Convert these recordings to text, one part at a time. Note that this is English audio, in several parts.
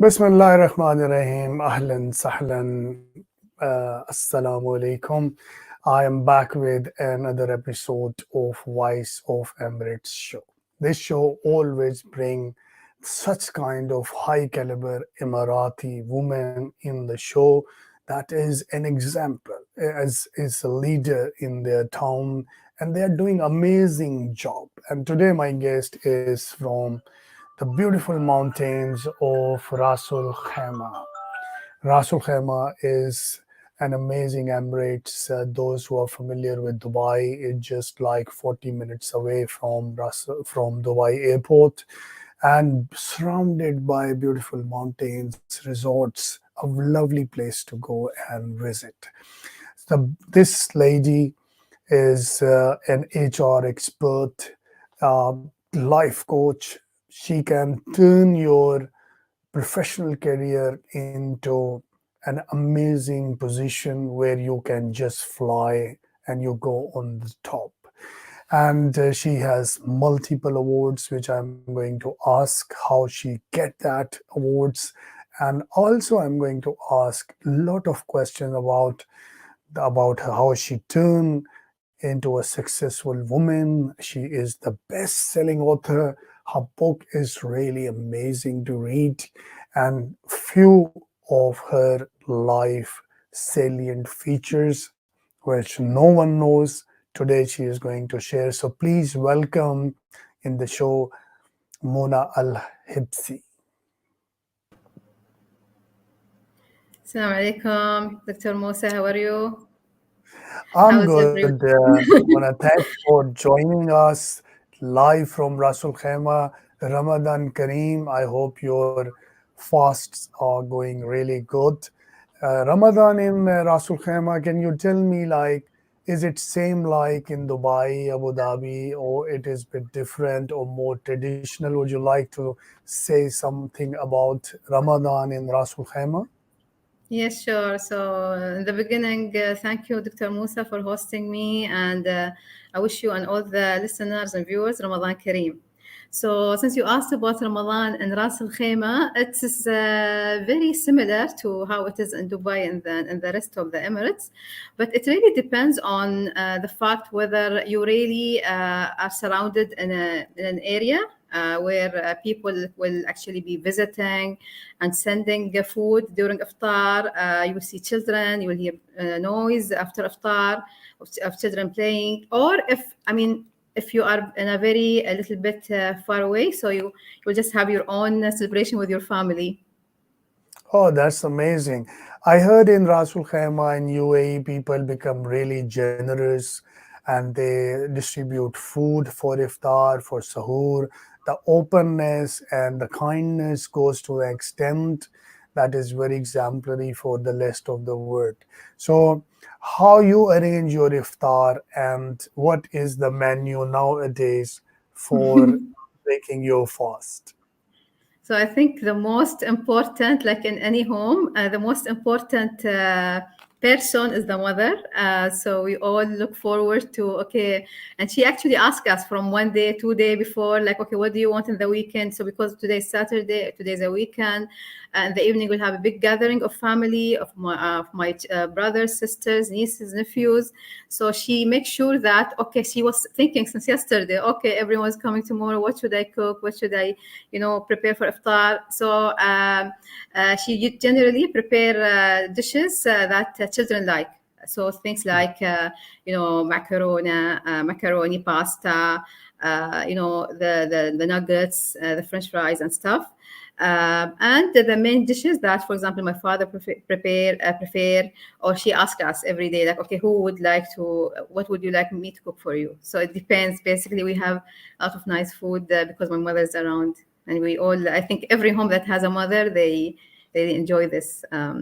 Bismillahirrahmanirrahim. Ahlan sahlan. Assalamu alaikum. I am back with another episode of Voice of Emirates show. This show always bring such kind of high caliber Emirati women in the show that is an example as is a leader in their town, and they are doing amazing job. And today my guest is from the beautiful mountains of Rasul Khaimah. Rasul Khaimah is an amazing Emirates. Those who are familiar with Dubai, it's just like 40 minutes away from Dubai airport, and surrounded by beautiful mountains, resorts, a lovely place to go and visit. This lady is an HR expert, uh, life coach. She can turn your professional career into an amazing position where you can just fly and you go on the top. And she has multiple awards, which I'm going to ask how she get that awards. And also I'm going to ask a lot of questions about how she turned into a successful woman. She is the best selling author. Her book is really amazing to read, and few of her life salient features which no one knows. Today she is going to share. So please welcome in the show Mona AlHebsi. Assalamu alaikum, Dr. Musa. How are you? I'm How's good. everyone? Mona, thanks for joining us live from Rasul Khaimah. Ramadan Kareem. I hope your fasts are going really good. Ramadan in Rasul Khaimah, can you tell me, like, is it same like in Dubai, Abu Dhabi, or it is a bit different or more traditional? Would you like to say something about Ramadan in Rasul Khaimah? Yes, sure. So, in the beginning, thank you, Dr. Musa, for hosting me, and I wish you and all the listeners and viewers Ramadan Kareem. So, since you asked about Ramadan and Ras Al Khaimah, it is very similar to how it is in Dubai and the rest of the Emirates, but it really depends on the fact whether you really are surrounded in an area where people will actually be visiting and sending food during iftar. You will see children, you will hear noise after iftar of children playing, or if you are in a very a little bit far away, so you will just have your own celebration with your family. Oh, that's amazing. I heard in Rasul Khaimah in UAE, people become really generous and they distribute food for iftar, for sahur. The openness and the kindness goes to the extent that is very exemplary for the rest of the world. So, how you arrange your iftar and what is the menu nowadays for breaking your fast? So I think the most important, like in any home, the most important person is the mother. So we all look forward to, okay, and she actually asked us from 1 day, 2 day before, like, okay, what do you want in the weekend? So because today's Saturday, today's a weekend, and the evening we'll have a big gathering of family, of my brothers, sisters, nieces, nephews. So she makes sure that, okay, she was thinking since yesterday, okay, everyone's coming tomorrow. What should I cook? What should I, prepare for iftar? So she generally prepare dishes that children like. So things like, macaroni, pasta, the nuggets, the French fries and stuff. And the main dishes that, for example, my father prepare, or she asks us every day, like, okay, what would you like me to cook for you? So it depends. Basically, we have a lot of nice food because my mother is around, and we all, I think, every home that has a mother, they enjoy this That's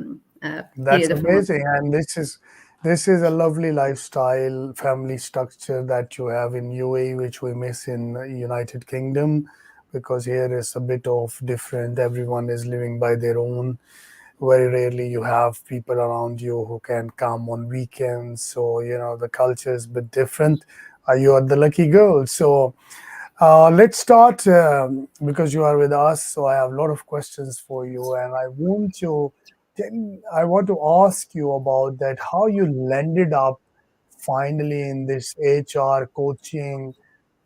period of Ramadan. amazing, and this is a lovely lifestyle, family structure that you have in UAE, which we miss in United Kingdom, because here is a bit of different. Everyone is living by their own. Very rarely you have people around you who can come on weekends. So the culture is a bit different. You are the lucky girl. So Let's start because you are with us. So I have a lot of questions for you, and I want to ask you about that. How you landed up finally in this HR coaching,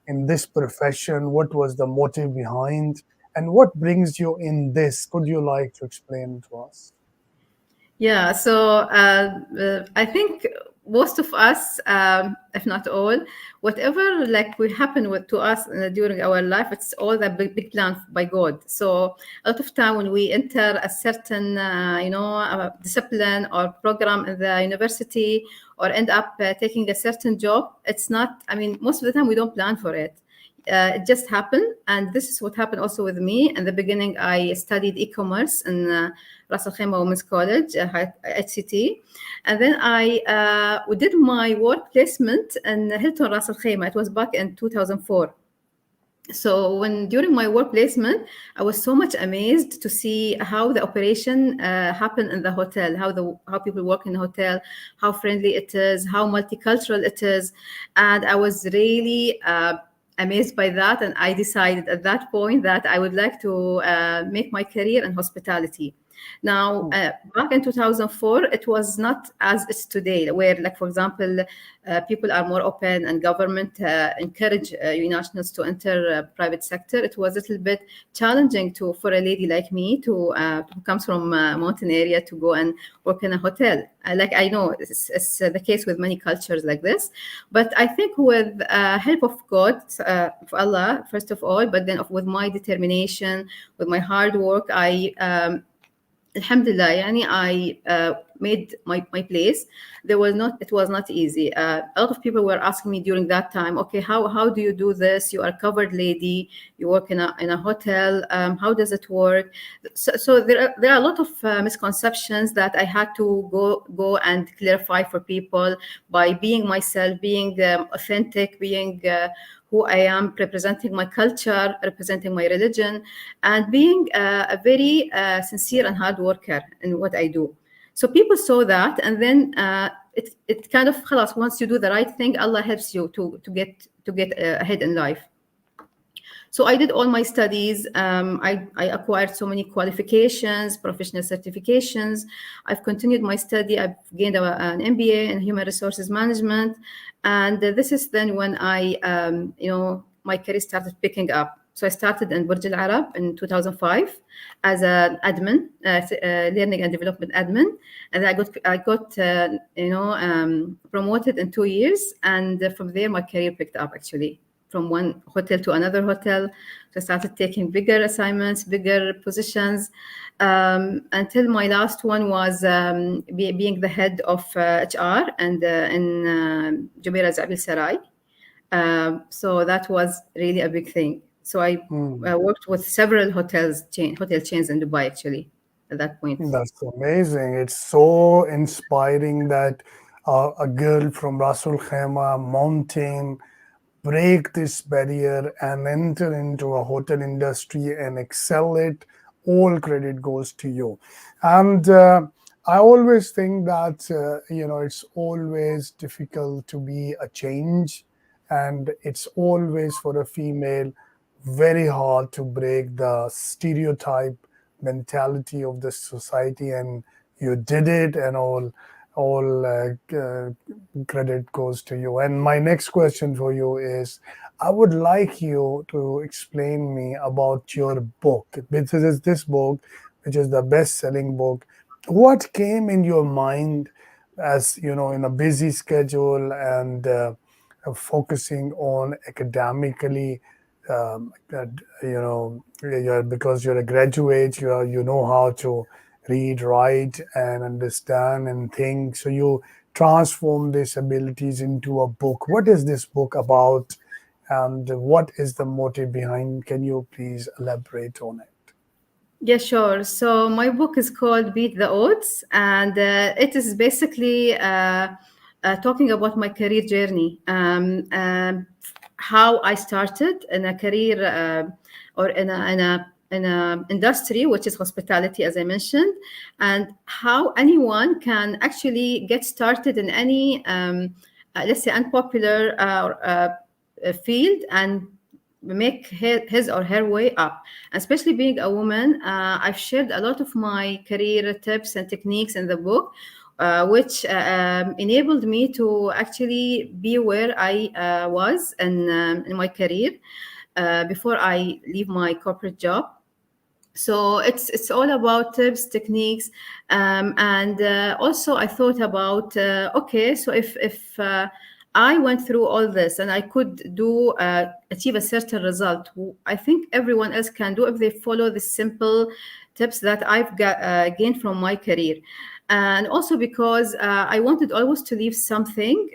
in this profession. What was the motive behind, and what brings you in this? Could you like to explain to us? Yeah, so I think most of us, if not all, whatever like will happen to us during our life, it's all the big plan by God. So a lot of time when we enter a certain, discipline or program in the university, or end up taking a certain job, it's not. I mean, most of the time we don't plan for it. It just happened, and this is what happened also with me. In the beginning, I studied e-commerce in Ras Al Khaimah Women's College, HCT, and then I did my work placement in Hilton Ras Al Khaimah. It was back in 2004. So when during my work placement, I was so much amazed to see how the operation happened in the hotel, how people work in the hotel, how friendly it is, how multicultural it is, and I was really amazed by that. And I decided at that point that I would like to make my career in hospitality. Now, back in 2004, it was not as it's today, where, like, for example, people are more open and government encourage nationals to enter private sector. It was a little bit challenging for a lady like me who comes from a mountain area to go and work in a hotel. Like, I know it's the case with many cultures like this, but I think with help of God, of Allah, first of all, but then with my determination, with my hard work, Alhamdulillah, yani I made my place. It was not easy. A lot of people were asking me during that time, okay, how do you do this? You are a covered lady, you work in a hotel. How does it work? So there are a lot of misconceptions that I had to go and clarify for people by being myself, being authentic, being who I am, representing my culture, representing my religion, and being a very sincere and hard worker in what I do. So people saw that, and then it kind of خلاص, once you do the right thing, Allah helps you to get ahead in life. So I did all my studies. I acquired so many qualifications, professional certifications. I've continued my study. I've gained an MBA in human resources management, and this is then when my career started picking up. So I started in Burj Al Arab in 2005 as an admin, learning and development admin, and I got promoted in 2 years, and from there my career picked up actually from one hotel to another hotel. So I started taking bigger assignments, bigger positions, until my last one was being the head of HR and in Jumeirah Zabil Sarai. So that was really a big thing. So I Hmm. worked with several hotel chains in Dubai actually at that point. That's amazing. It's so inspiring that a girl from Rasul Khaima mountain break this barrier and enter into a hotel industry and excel it. All credit goes to you. And I always think that it's always difficult to be a change, and it's always for a female very hard to break the stereotype mentality of the society, and you did it, and all credit goes to you. And my next question for you is, I would like you to explain me about your book. This book, which is the best-selling book. What came in your mind as in a busy schedule and focusing on academically? Because you're a graduate, you know how to read, write, and understand and think. So you transform these abilities into a book. What is this book about, and what is the motive behind? Can you please elaborate on it? Yeah, sure. So my book is called Beat the Odds, and it is basically talking about my career journey, how I started in a career or in a industry which is hospitality, as I mentioned, and how anyone can actually get started in any, let's say, unpopular field and make his or her way up. Especially being a woman, I've shared a lot of my career tips and techniques in the book, which enabled me to actually be where I was in my career before I leave my corporate job. So it's all about tips, techniques, and also I thought about okay, so if I went through all this and I could do achieve a certain result, I think everyone else can do if they follow the simple tips that I've gained from my career. And also because I wanted always to leave something,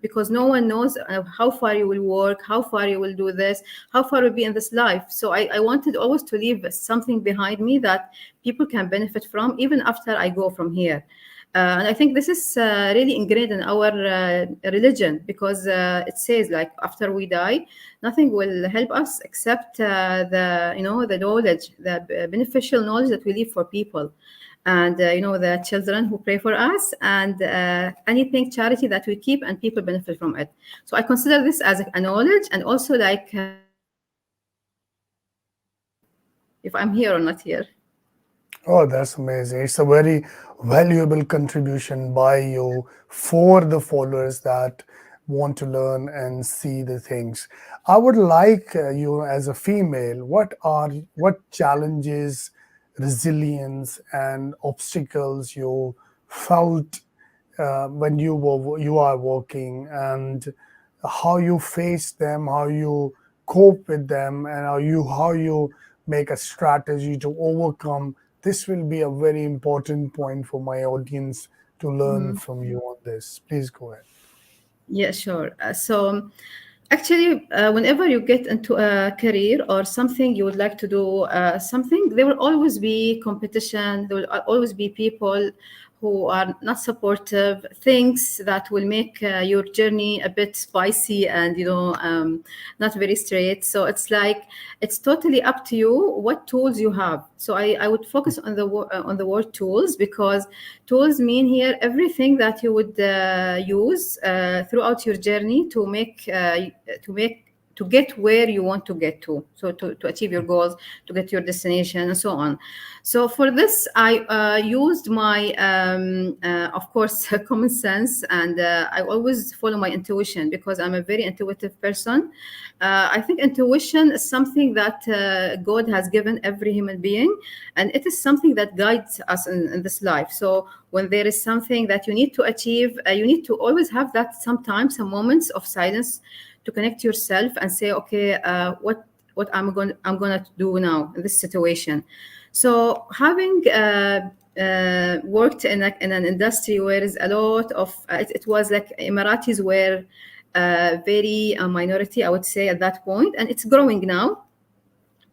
because no one knows how far you will work, how far you will do this, how far will be in this life. So I wanted always to leave something behind me that people can benefit from even after I go from here. And I think this is really ingrained in our religion, because it says like after we die, nothing will help us except the knowledge, the beneficial knowledge that we leave for people, and the children who pray for us, and anything charity that we keep and people benefit from it. So I consider this as a knowledge, and also like if I'm here or not here. Oh, that's amazing. It's a very valuable contribution by you for the followers that want to learn and see the things. I would like you as a female, what challenges, resilience and obstacles you felt when you are working, and how you face them, how you cope with them, and how you make a strategy to overcome. This will be a very important point for my audience to learn from you on this. Please go ahead. Yeah, sure. So, actually, whenever you get into a career or something you would like to do, something, there will always be competition. There will always be people who are not supportive, things that will make your journey a bit spicy and not very straight. So it's like it's totally up to you what tools you have. So I would focus on on the word tools, because tools mean here everything that you would use throughout your journey to get where you want to get to, so to achieve your goals, to get your destination, and so on. So for this, I used my of course common sense, and I always follow my intuition, because I'm a very intuitive person. I think intuition is something that God has given every human being, and it is something that guides us in this life. So when there is something that you need to achieve, you need to always have that sometimes some moments of silence to connect yourself and say, okay, what I'm gonna do now in this situation. So having worked in an industry where is a lot of it was like Emiratis were very a minority, I would say, at that point, and it's growing now,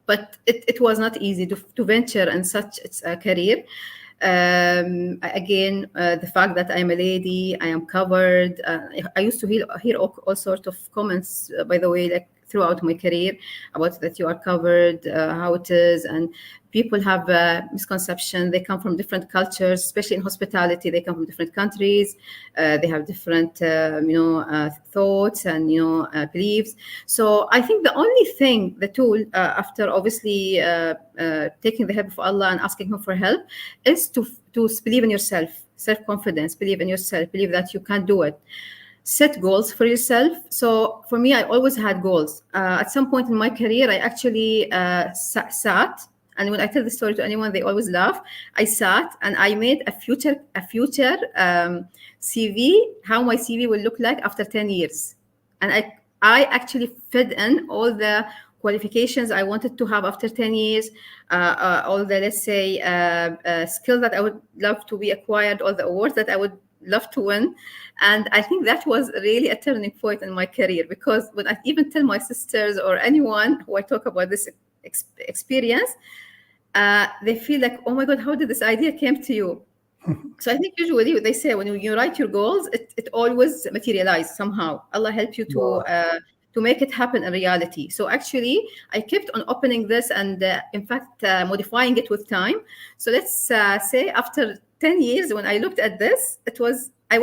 but it was not easy to venture in such a career. Again, the fact that I'm a lady, I am covered. I used to hear all sorts of comments, by the way, like throughout my career, about that you are covered, how it is, and people have a misconception. They come from different cultures, especially in hospitality. They come from different countries. They have different, thoughts and beliefs. So I think the only thing, the tool, after obviously taking the help of Allah and asking Him for help, is to believe in yourself, self-confidence, believe in yourself, believe that you can do it. Set goals for yourself. So for me, I always had goals. At some point in my career, I actually sat, and when I tell the story to anyone, they always laugh. I sat and I made a future CV, how my CV will look like after 10 years. And I actually fed in all the qualifications I wanted to have after 10 years, all the, let's say, skills that I would love to be acquired, all the awards that I would love to win. And I think that was really a turning point in my career, because when I even tell my sisters or anyone who I talk about this experience, they feel like, oh my God, how did this idea came to you? So I think usually they say when you write your goals, it always materializes somehow. Allah help you Wow. to make it happen in reality. So actually, I kept on opening this, and in fact, modifying it with time. So let's say after 10 years, when I looked at this, I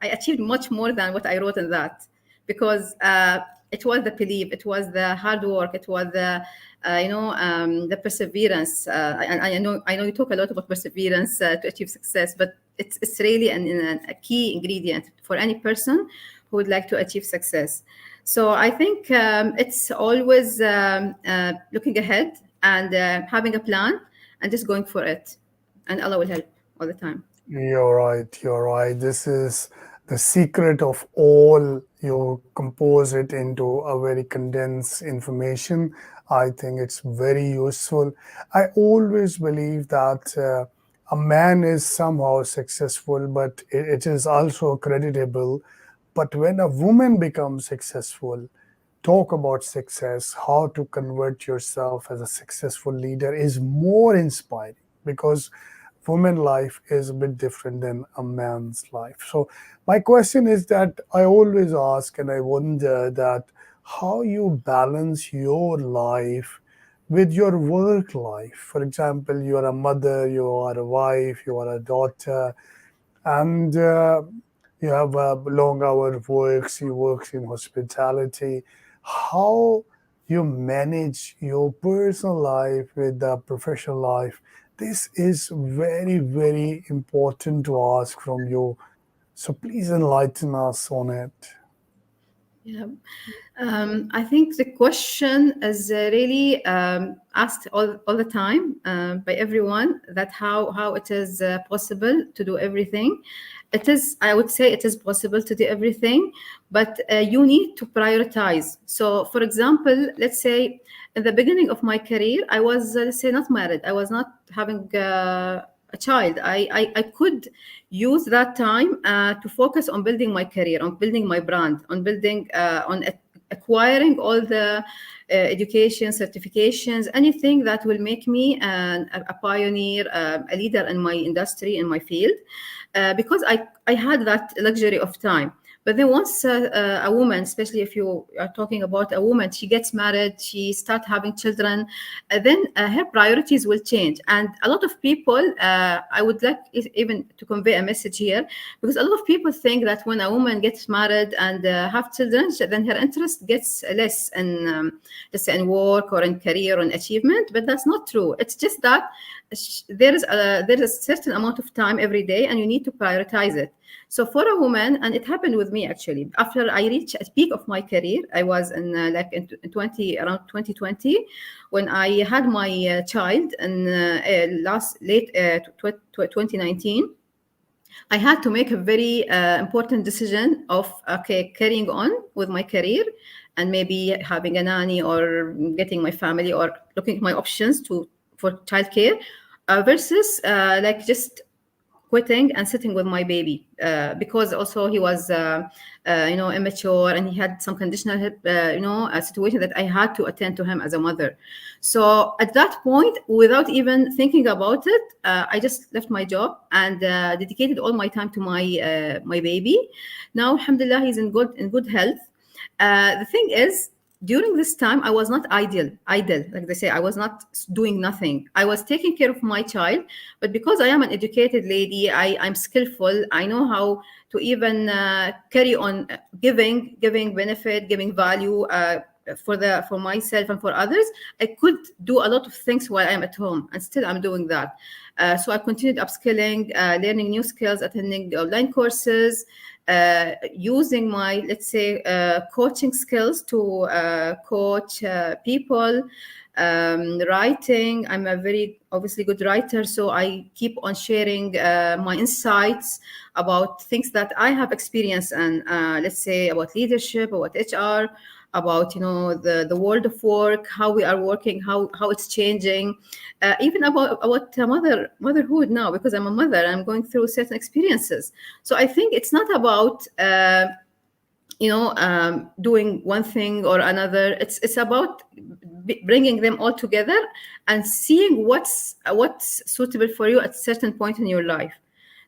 achieved much more than what I wrote in that, because it was the belief, it was the hard work, it was the the perseverance. I know you talk a lot about perseverance to achieve success, but it's really a key ingredient for any person who would like to achieve success. So I think it's always looking ahead and having a plan and just going for it, and Allah will help all the time. You're right. You're right. This is the secret of all. You compose it into a very condensed information. I think it's very useful. I always believe that a man is somehow successful, but it is also creditable. But when a woman becomes successful, talk about success, how to convert yourself as a successful leader is more inspiring because woman life is a bit different than a man's life. So my question is that I always ask and I wonder that how you balance your life with your work life. For example, you are a mother, you are a wife, you are a daughter, and you have a long hour works, you work in hospitality. How you manage your personal life with the professional life, this is very, very important to ask from you. So please enlighten us on it. Yeah. I think the question is really asked all the time by everyone, that how it is possible to do everything. It is, I would say, it is possible to do everything, but you need to prioritize. So, for example, let's say in the beginning of my career, I was, let's say, not married. I was not having a child. I could use that time to focus on building my career, on building my brand, on building, on acquiring all the education, certifications, anything that will make me a pioneer, a leader in my industry, in my field, because I had that luxury of time. But then once a woman, especially if you are talking about a woman, she gets married, she start having children, then her priorities will change. And a lot of people, I would like even to convey a message here, because a lot of people think that when a woman gets married and have children, then her interest gets less in, let's say, in work or in career or in achievement. But that's not true. It's just that there is a certain amount of time every day, and you need to prioritize it. So for a woman, and it happened with me actually, after I reached a peak of my career, I was in like in 20 around 2020, when I had my child, in late 2019. I had to make a very important decision of, okay, carrying on with my career and maybe having a nanny or getting my family or looking at my options to for childcare, versus like just quitting and sitting with my baby, because also he was immature, and he had some conditional a situation that I had to attend to him as a mother. So at that point, without even thinking about it, I just left my job and dedicated all my time to my baby. Now alhamdulillah, he's in good health. The thing is, during this time, I was not idle, like they say. I was not doing nothing. I was taking care of my child, but because I am an educated lady, I'm skillful. I know how to even carry on giving benefit, giving value for myself and for others. I could do a lot of things while I'm at home, and still I'm doing that. So I continued upskilling, learning new skills, attending online courses, using my, let's say, coaching skills to coach people. Writing, I'm a very obviously good writer, so I keep on sharing my insights about things that I have experienced, and let's say about leadership, about HR, about the world of work, how we are working, how it's changing, even about motherhood now, because I'm a mother. I'm going through certain experiences. So I think it's not about doing one thing or another. It's about bringing them all together and seeing what's suitable for you at a certain point in your life.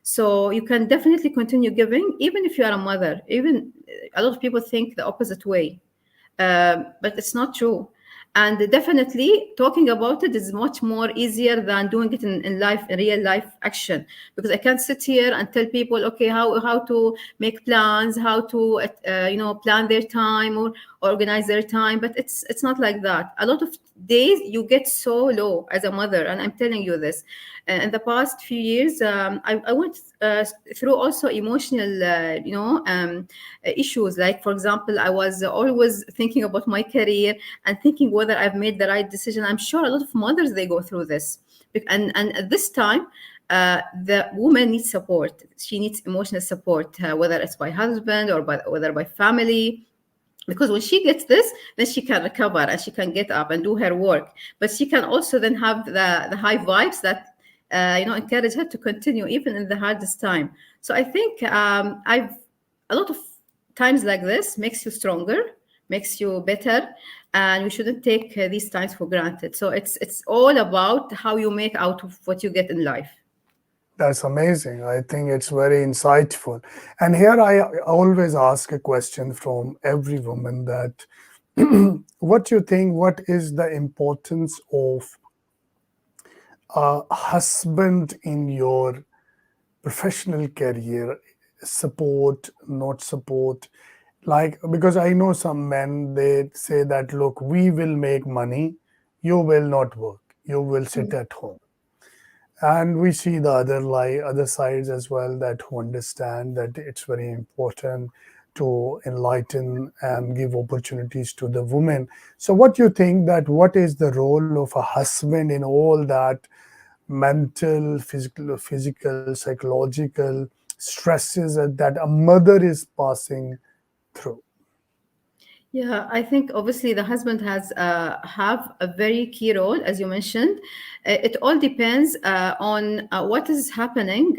So you can definitely continue giving even if you are a mother. Even a lot of people think the opposite way, but it's not true. And definitely talking about it is much more easier than doing it in life, in real life action, because I can't sit here and tell people, okay, how to make plans, how to plan their time or organize their time. But it's not like that. A lot of days you get so low as a mother, and I'm telling you this. In the past few years, I went through also emotional issues. Like, for example, I was always thinking about my career and thinking whether I've made the right decision. I'm sure a lot of mothers, they go through this. And at this time, the woman needs support. She needs emotional support, whether it's by husband or whether by family, because when she gets this, then she can recover and she can get up and do her work. But she can also then have the high vibes that encourage her to continue even in the hardest time. So I think I've a lot of times like this makes you stronger, makes you better, and we shouldn't take these times for granted. So it's all about how you make out of what you get in life. That's amazing. I think it's very insightful. And here I always ask a question from every woman that what you think, what is the importance of a husband in your professional career? Support, not support? Like, because I know some men, they say that, look, we will make money, you will not work, you will sit at home. And we see the other sides as well, that who understand that it's very important to enlighten and give opportunities to the women. So what you think, that what is the role of a husband in all that mental, physical, psychological stresses that a mother is passing through? Yeah, I think obviously the husband has have a very key role, as you mentioned. It all depends on what is happening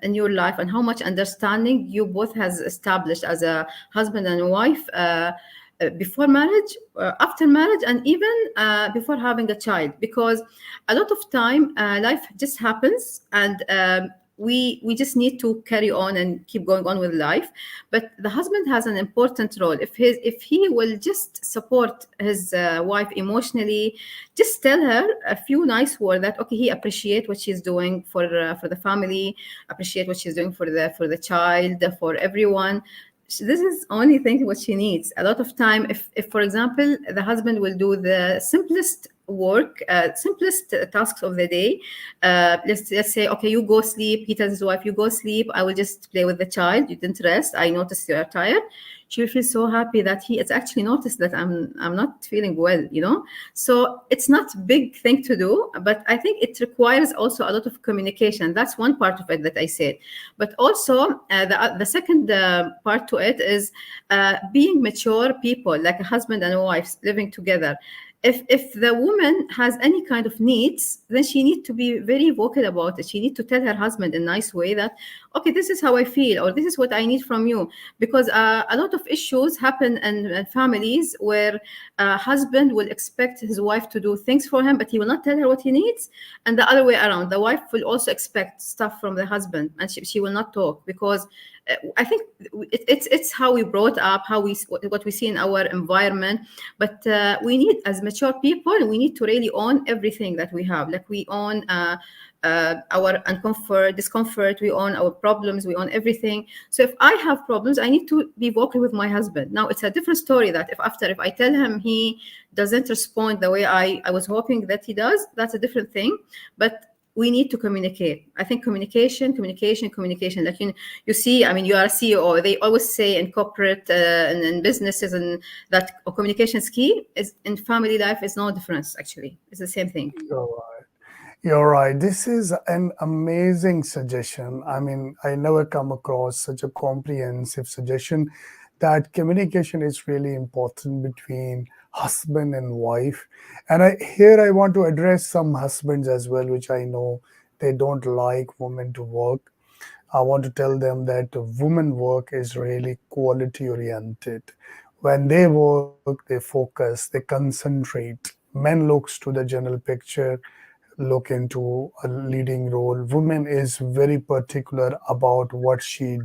in your life and how much understanding you both has established as a husband and wife before marriage, after marriage, and even before having a child. Because a lot of time life just happens, and we just need to carry on and keep going on with life. But the husband has an important role. If he will just support his wife emotionally, just tell her a few nice words that okay, he appreciate what she's doing for the family, appreciate what she's doing for the child, for everyone. This is only thing what she needs. A lot of time, if for example the husband will do the simplest work, simplest tasks of the day. Let's say, okay, you go sleep. He tells his wife, you go sleep. I will just play with the child. You didn't rest. I noticed you are tired. She will feel so happy that he has actually noticed that I'm not feeling well. So it's not a big thing to do, but I think it requires also a lot of communication. That's one part of it that I said. But also the second part to it is being mature people, like a husband and a wife living together. If the woman has any kind of needs, then she needs to be very vocal about it. She needs to tell her husband in a nice way that, okay, this is how I feel, or this is what I need from you. Because a lot of issues happen in families where a husband will expect his wife to do things for him, but he will not tell her what he needs. And the other way around, the wife will also expect stuff from the husband, and she will not talk. Because I think it's how we brought up, how what we see in our environment. But we need, as mature people, we need to really own everything that we have. Like, we own our discomfort, we own our problems, we own everything. So if I have problems, I need to be vocal with my husband. Now it's a different story that if I tell him he doesn't respond the way I was hoping that he does, that's a different thing. But we need to communicate. I think communication. Like, you see, I mean, you are a CEO. They always say in corporate and in businesses, and that communication is key. Is in family life is no difference. Actually, it's the same thing. You're right. You're right. This is an amazing suggestion. I mean, I never come across such a comprehensive suggestion, that communication is really important between husband and wife. And here I want to address some husbands as well, which I know they don't like women to work. I want to tell them that women work is really quality oriented. When they work, they focus, they concentrate. Men looks to the general picture, look into a leading role. Woman is very particular about what she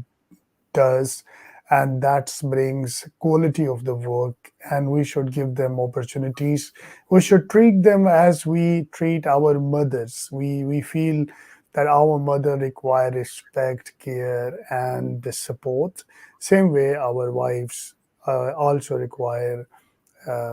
does, and that brings quality of the work. And we should give them opportunities. We should treat them as we treat our mothers. We feel that our mother require respect, care, and the support. Same way, our wives also require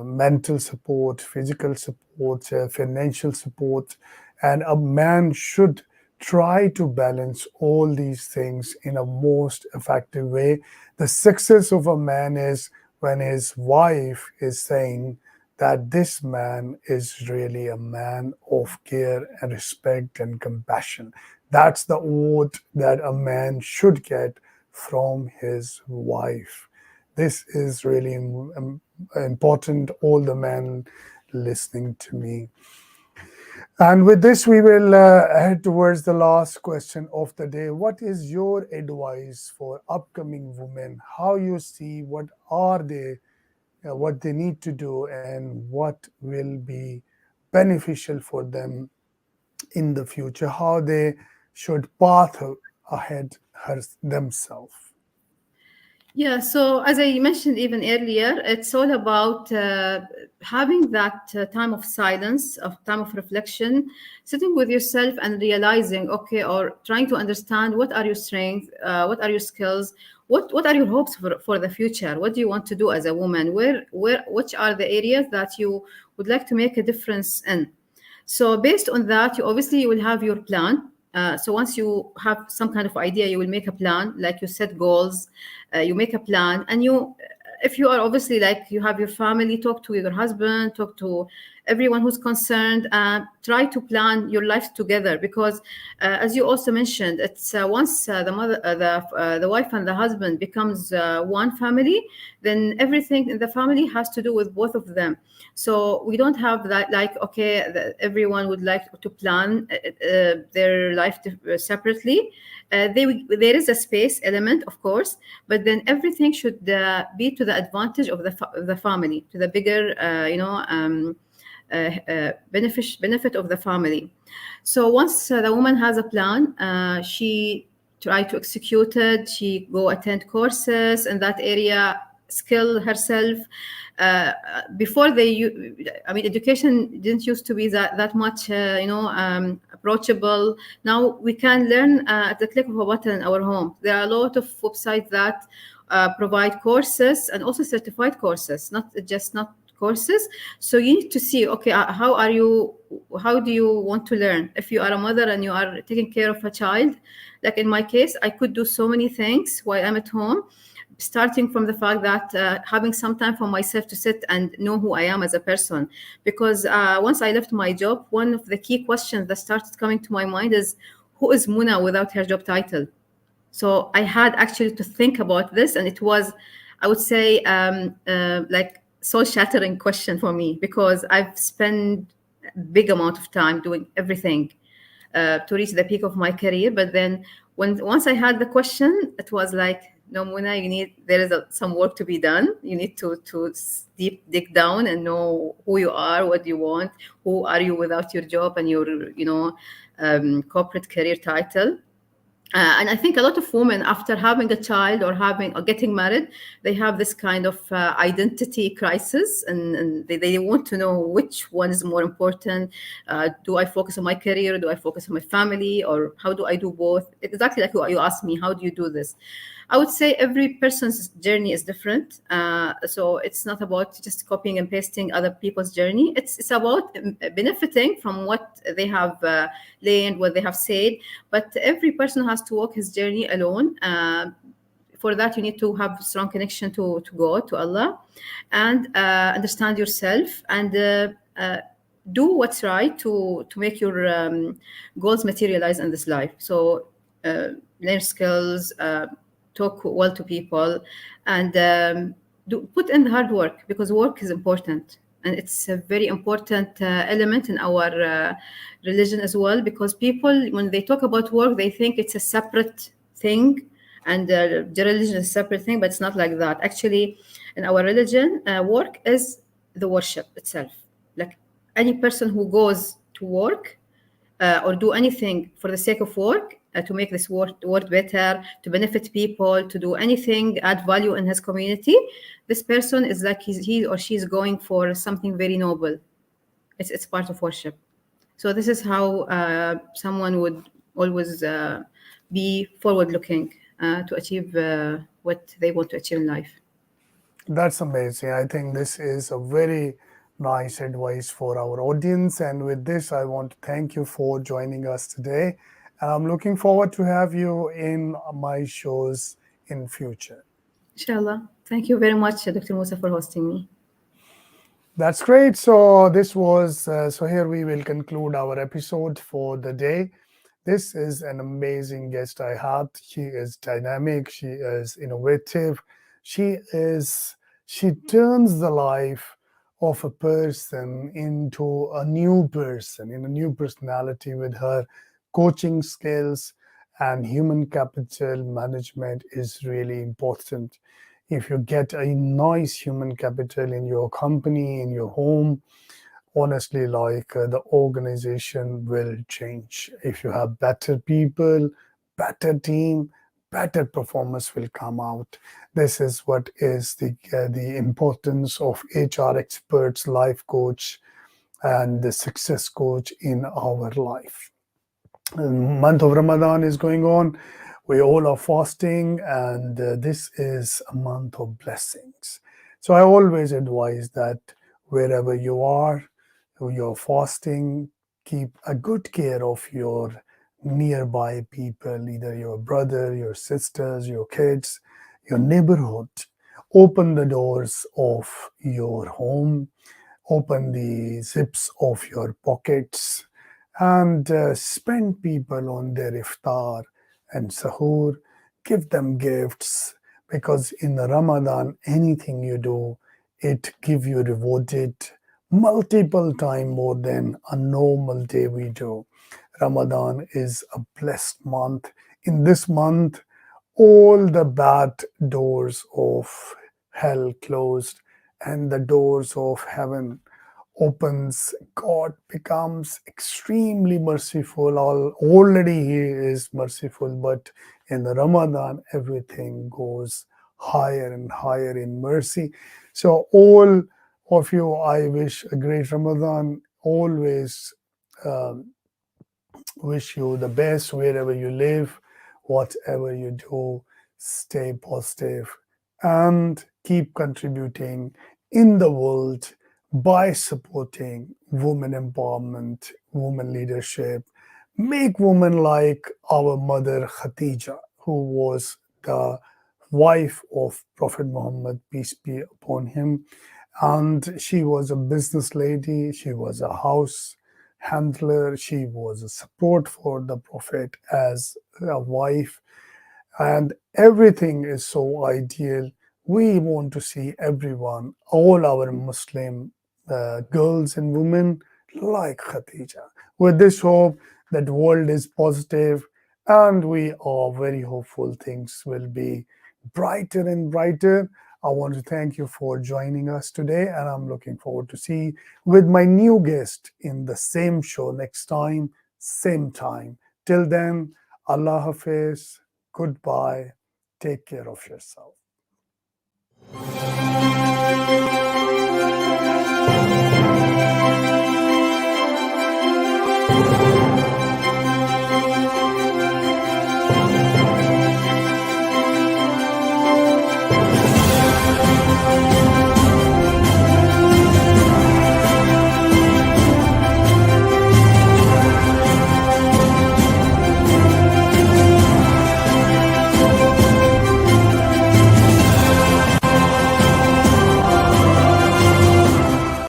mental support, physical support, financial support, and a man should try to balance all these things in a most effective way. The success of a man is when his wife is saying that this man is really a man of care and respect and compassion. That's the award that a man should get from his wife. This is really important, all the men listening to me. And with this, we will head towards the last question of the day. What is your advice for upcoming women? How you see what are they, what they need to do, and what will be beneficial for them in the future? How they should path ahead themselves. Yeah, so as I mentioned even earlier, it's all about having that time of silence, of time of reflection, sitting with yourself and realizing, okay, or trying to understand what are your strengths, what are your skills, what are your hopes for the future? What do you want to do as a woman? Which are the areas that you would like to make a difference in? So based on that, you will have your plan. So once you have some kind of idea, you will make a plan, like you set goals, you make a plan, and if you are obviously like you have your family, talk to your husband, talk to everyone who's concerned, try to plan your life together, because as you also mentioned, it's once the wife and the husband becomes one family, then everything in the family has to do with both of them. So we don't have that like, okay, everyone would like to plan their life separately. There is a space element, of course, but then everything should be to the advantage of the family, to the bigger, benefit of the family. So once the woman has a plan, she try to execute it. She go attend courses in that area, skill herself. Before education didn't used to be that much, approachable. Now we can learn at the click of a button in our home. There are a lot of websites that provide courses, and also certified courses, not courses. So you need to see, okay, how do you want to learn? If you are a mother and you are taking care of a child, like in my case, I could do so many things while I'm at home, starting from the fact that having some time for myself to sit and know who I am as a person. Because once I left my job, one of the key questions that started coming to my mind is, who is Mona without her job title? So I had actually to think about this, and it was, I would say, like soul-shattering question for me, because I've spent a big amount of time doing everything to reach the peak of my career. But then once I had the question, it was like, no, Mona, there is some work to be done. You need to deep dig down and know who you are, what you want, who are you without your job and your, corporate career title. And I think a lot of women, after having a child or getting married, they have this kind of identity crisis, and they want to know which one is more important. Do I focus on my career? Do I focus on my family? Or how do I do both? Exactly like you asked me, how do you do this? I would say every person's journey is different. So it's not about just copying and pasting other people's journey. It's about benefiting from what they have learned, what they have said. But every person has to walk his journey alone. For that, you need to have a strong connection to God, to Allah, and understand yourself, and do what's right to make your goals materialize in this life. So learn skills, talk well to people, and put in the hard work, because work is important. And it's a very important element in our religion as well, because people, when they talk about work, they think it's a separate thing, and the religion is a separate thing, but it's not like that. Actually, in our religion, work is the worship itself. Like any person who goes to work or do anything for the sake of work, to make this world better, to benefit people, to do anything, add value in his community, this person is like he or she is going for something very noble. It's part of worship. So this is how someone would always be forward looking to achieve what they want to achieve in life. That's amazing. I think this is a very nice advice for our audience. And with this, I want to thank you for joining us today. And I'm looking forward to have you in my shows in future. Inshallah. Thank you very much, Dr. Musa, for hosting me. That's great. So this was so here we will conclude our episode for the day. This is an amazing guest I had. She is dynamic. She is innovative. She is she turns the life of a person into a new person, in a new personality with her coaching skills and human capital management is really important. If you get a nice human capital in your company, in your home, honestly, the organization will change. If you have better people, better team, better performance will come out. This is what is the importance of HR experts, life coach, and the success coach in our life. The month of Ramadan is going on. We all are fasting, and this is a month of blessings. So I always advise that wherever you are, you're fasting, keep a good care of your nearby people, either your brother, your sisters, your kids, your neighborhood. Open the doors of your home, open the zips of your pockets, and spend people on their iftar and sahur. Give them gifts, because in the Ramadan, anything you do, it give you rewarded multiple time more than a normal day we do. Ramadan is a blessed month. In this month, all the bad doors of hell closed and the doors of heaven opens. God becomes extremely merciful. Already He is merciful, but in the Ramadan, everything goes higher and higher in mercy. So, all of you, I wish a great Ramadan. Always um, wish you the best wherever you live, whatever you do. Stay positive and keep contributing in the world by supporting women empowerment, women leadership. Make women like our mother Khatija, who was the wife of Prophet Muhammad, peace be upon him. And she was a business lady, she was a house handler, she was a support for the Prophet as a wife, and everything is so ideal. We want to see everyone, all our Muslim girls and women like Khadija. With this hope that the world is positive and we are very hopeful things will be brighter and brighter. I want to thank you for joining us today, and I'm looking forward to see with my new guest in the same show next time, same time. Till then, Allah Hafiz. Goodbye. Take care of yourself.